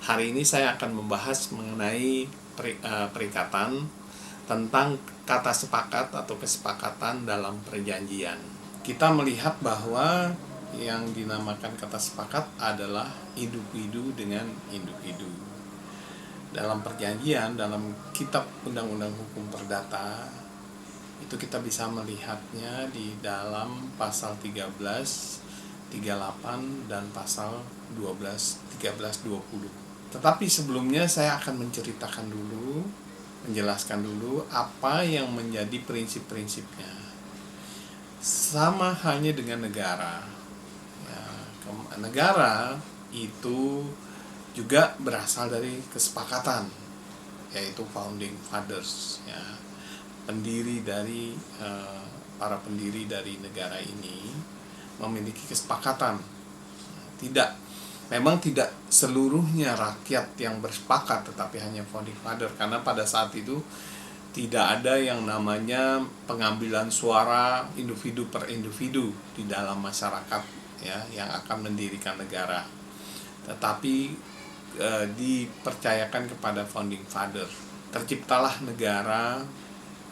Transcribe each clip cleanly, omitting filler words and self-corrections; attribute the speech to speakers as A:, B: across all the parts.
A: Hari ini saya akan membahas mengenai perikatan tentang kata sepakat atau kesepakatan dalam perjanjian. Kita melihat bahwa yang dinamakan kata sepakat adalah individu dengan individu. Dalam perjanjian, dalam kitab Undang-Undang Hukum Perdata, itu kita bisa melihatnya di dalam pasal 13, 38 dan pasal 12, 13, 20. Tetapi sebelumnya saya akan menjelaskan dulu apa yang menjadi prinsip-prinsipnya. Sama halnya dengan negara. Ya, negara itu juga berasal dari kesepakatan, yaitu founding fathers, ya, para pendiri dari negara ini memiliki kesepakatan. Memang tidak seluruhnya rakyat yang bersepakat, tetapi hanya founding father, karena pada saat itu tidak ada yang namanya pengambilan suara individu per individu di dalam masyarakat, ya, yang akan mendirikan negara, tetapi dipercayakan kepada founding father. Terciptalah negara,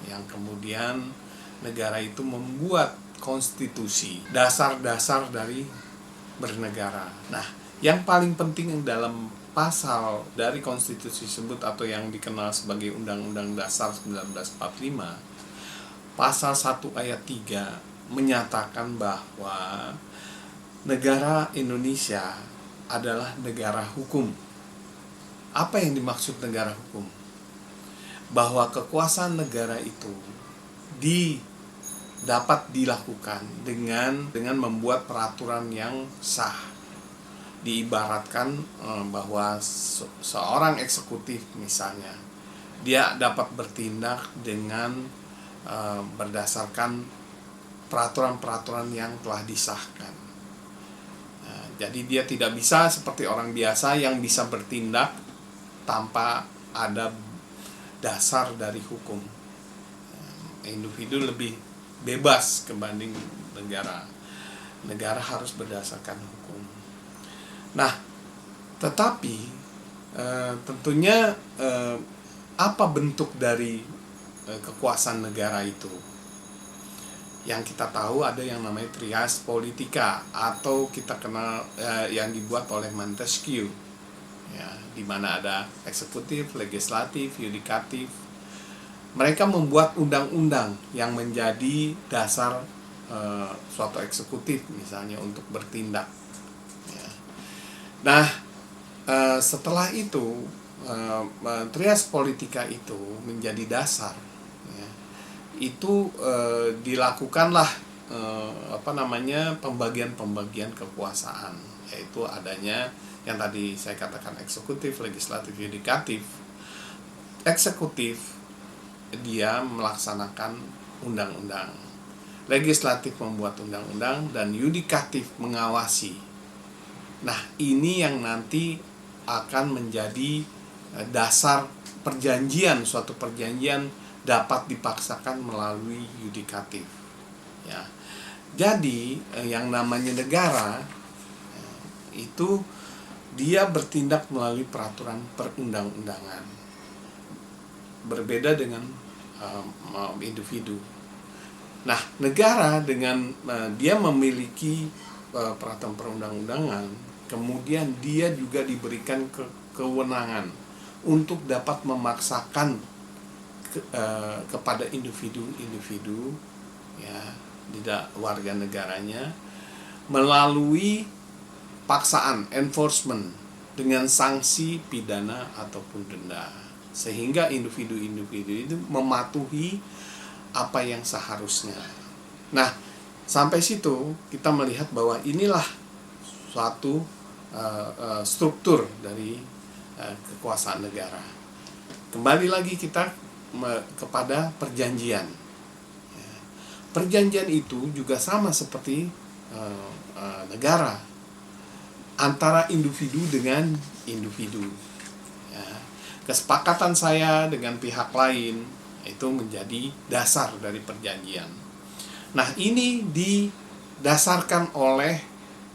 A: yang kemudian negara itu membuat konstitusi, dasar-dasar dari bernegara. Nah, yang paling penting dalam pasal dari konstitusi tersebut atau yang dikenal sebagai Undang-Undang Dasar 1945, pasal 1 ayat 3 menyatakan bahwa negara Indonesia adalah negara hukum. Apa yang dimaksud negara hukum? Bahwa kekuasaan negara itu dapat dilakukan dengan membuat peraturan yang sah. Diibaratkan bahwa seorang eksekutif misalnya, dia dapat bertindak dengan berdasarkan peraturan-peraturan yang telah disahkan. Jadi dia tidak bisa seperti orang biasa yang bisa bertindak tanpa ada dasar dari hukum. Individu lebih bebas kebanding negara. Negara harus berdasarkan hukum. Nah, tetapi tentunya apa bentuk dari kekuasaan negara itu? Yang kita tahu ada yang namanya trias politica, atau kita kenal yang dibuat oleh Montesquieu, ya, di mana ada eksekutif, legislatif, yudikatif. Mereka membuat undang-undang yang menjadi dasar suatu eksekutif misalnya untuk bertindak. Nah, setelah itu trias politika itu menjadi dasar, ya. Itu dilakukanlah pembagian kekuasaan, yaitu adanya yang tadi saya katakan eksekutif, legislatif, yudikatif. Eksekutif dia melaksanakan undang-undang, legislatif membuat undang-undang, dan yudikatif mengawasi. Nah, ini yang nanti akan menjadi dasar perjanjian. Suatu perjanjian dapat dipaksakan melalui yudikatif, ya. Jadi yang namanya negara itu dia bertindak melalui peraturan perundang-undangan, berbeda dengan individu. Nah, negara dengan dia memiliki peraturan perundang-undangan, kemudian dia juga diberikan kewenangan untuk dapat memaksakan kepada individu, ya, tidak warga negaranya, melalui paksaan, enforcement, dengan sanksi pidana ataupun denda, sehingga individu-individu itu mematuhi apa yang seharusnya. Nah, sampai situ kita melihat bahwa inilah suatu struktur dari kekuasaan negara. Kembali lagi kita kepada perjanjian. Perjanjian itu juga sama seperti negara, antara individu dengan individu. Ya. Kesepakatan saya dengan pihak lain itu menjadi dasar dari perjanjian. Nah, ini didasarkan oleh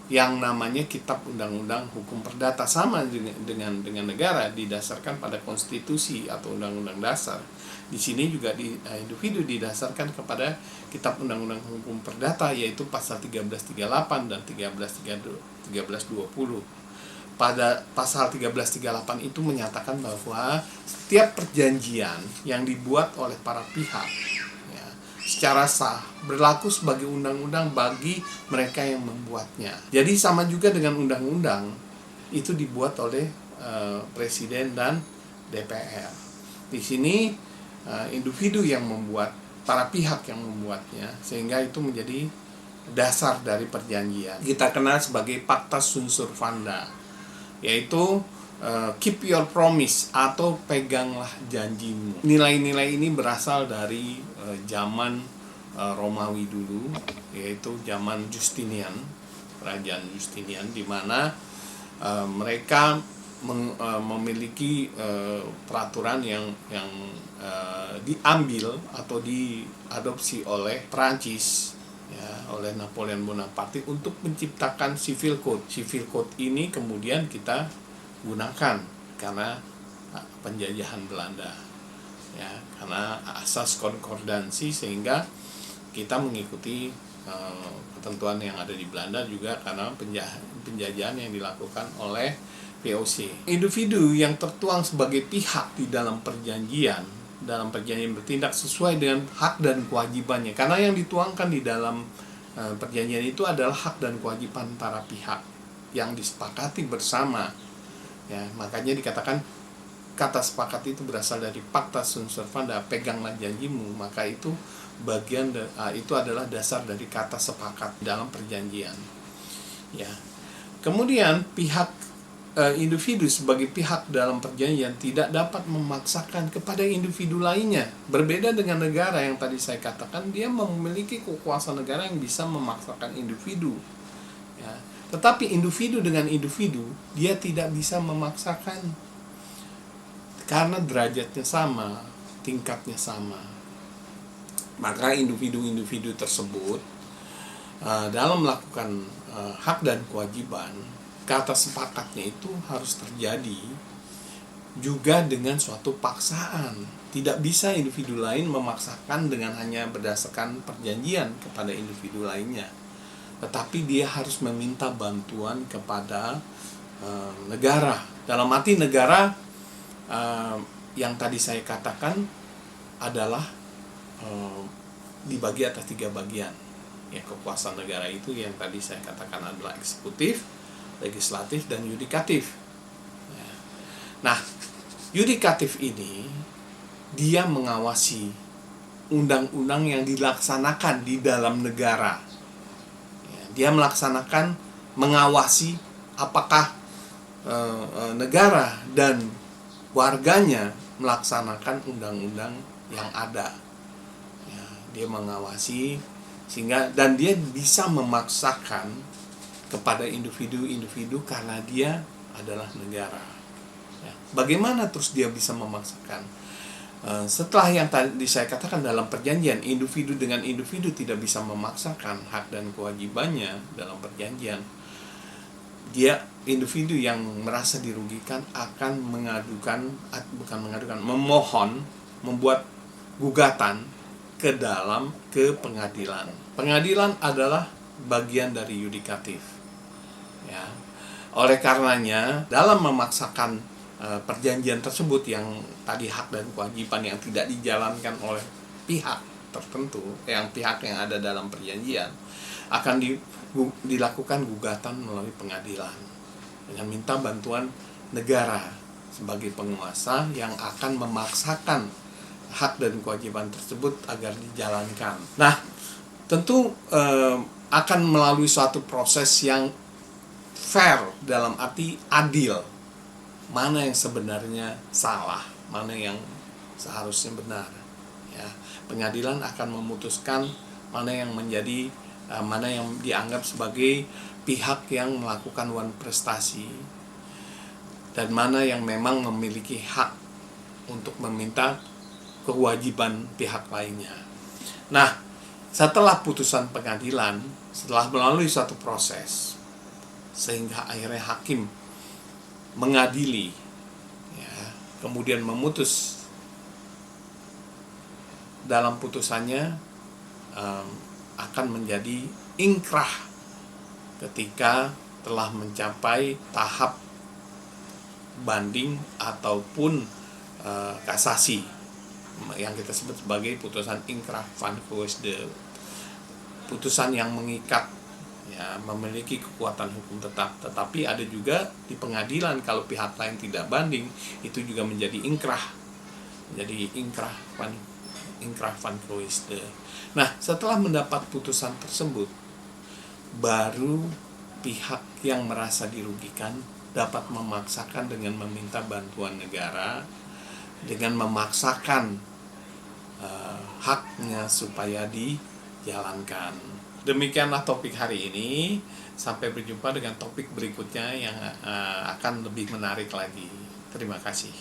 A: yang namanya Kitab Undang-Undang Hukum Perdata, sama dengan negara, didasarkan pada konstitusi atau undang-undang dasar. Di sini juga individu didasarkan kepada Kitab Undang-Undang Hukum Perdata, yaitu pasal 1338 dan 1320. Pada pasal 1338 itu menyatakan bahwa setiap perjanjian yang dibuat oleh para pihak secara sah berlaku sebagai undang-undang bagi mereka yang membuatnya. Jadi sama juga dengan undang-undang itu dibuat oleh presiden dan DPR. Di sini individu yang membuat, para pihak yang membuatnya, sehingga itu menjadi dasar dari perjanjian. Kita kenal sebagai Pacta Sunt Servanda, yaitu keep your promise atau peganglah janjimu. Nilai-nilai ini berasal dari zaman Romawi dulu, yaitu zaman Justinian, kerajaan Justinian, di mana mereka memiliki peraturan yang diambil atau diadopsi oleh Prancis, oleh Napoleon Bonaparte untuk menciptakan civil code. Civil code ini kemudian kita gunakan karena penjajahan Belanda, karena asas konkordansi, sehingga kita mengikuti ketentuan yang ada di Belanda juga karena penjajahan yang dilakukan oleh VOC. Individu yang tertuang sebagai pihak di dalam perjanjian bertindak sesuai dengan hak dan kewajibannya, karena yang dituangkan di dalam perjanjian itu adalah hak dan kewajiban para pihak yang disepakati bersama. Makanya dikatakan kata sepakat itu berasal dari Pacta Sunt Servanda, peganglah janjimu. Maka itu itu adalah dasar dari kata sepakat dalam perjanjian. Kemudian individu sebagai pihak dalam perjanjian tidak dapat memaksakan kepada individu lainnya. Berbeda dengan negara yang tadi saya katakan, dia memiliki kekuasaan negara yang bisa memaksakan individu. Tetapi individu dengan individu, dia tidak bisa memaksakan karena derajatnya sama, tingkatnya sama. Maka individu-individu tersebut dalam melakukan hak dan kewajiban, kata sepakatnya itu harus terjadi juga dengan suatu paksaan. Tidak bisa individu lain memaksakan dengan hanya berdasarkan perjanjian kepada individu lainnya, tetapi dia harus meminta bantuan kepada negara. Dalam arti negara yang tadi saya katakan adalah dibagi atas 3 bagian. Kekuasaan negara itu yang tadi saya katakan adalah eksekutif, legislatif, dan yudikatif. Nah, yudikatif ini dia mengawasi undang-undang yang dilaksanakan di dalam negara. Dia mengawasi apakah negara dan warganya melaksanakan undang-undang yang ada. Dia mengawasi dan dia bisa memaksakan kepada individu-individu karena dia adalah negara. Bagaimana terus dia bisa memaksakan? Setelah yang tadi saya katakan dalam perjanjian, individu dengan individu tidak bisa memaksakan hak dan kewajibannya dalam perjanjian. Individu yang merasa dirugikan akan memohon, membuat gugatan ke pengadilan. Pengadilan adalah bagian dari yudikatif. Oleh karenanya, dalam memaksakan perjanjian tersebut yang tadi hak dan kewajiban yang tidak dijalankan oleh pihak tertentu, pihak yang ada dalam perjanjian, akan dilakukan gugatan melalui pengadilan dengan minta bantuan negara sebagai penguasa yang akan memaksakan hak dan kewajiban tersebut agar dijalankan. Nah, tentu akan melalui suatu proses yang fair, dalam arti adil. Mana yang sebenarnya salah, mana yang seharusnya benar. Pengadilan akan memutuskan mana yang dianggap sebagai pihak yang melakukan prestasi dan mana yang memang memiliki hak untuk meminta kewajiban pihak lainnya. Nah, setelah putusan pengadilan, setelah melalui suatu proses, sehingga akhirnya hakim mengadili, ya, kemudian memutus. Dalam putusannya akan menjadi ingkrah ketika telah mencapai tahap banding ataupun kasasi, yang kita sebut sebagai putusan ingkrah van Voorde, putusan yang mengikat, ya, memiliki kekuatan hukum tetap. Tetapi ada juga di pengadilan kalau pihak lain tidak banding, itu juga menjadi ingkrah, menjadi ingkrah van Voorde. Nah, setelah mendapat putusan tersebut, baru pihak yang merasa dirugikan dapat memaksakan dengan meminta bantuan negara, dengan memaksakan haknya supaya dijalankan. Demikianlah topik hari ini. Sampai berjumpa dengan topik berikutnya yang akan lebih menarik lagi. Terima kasih.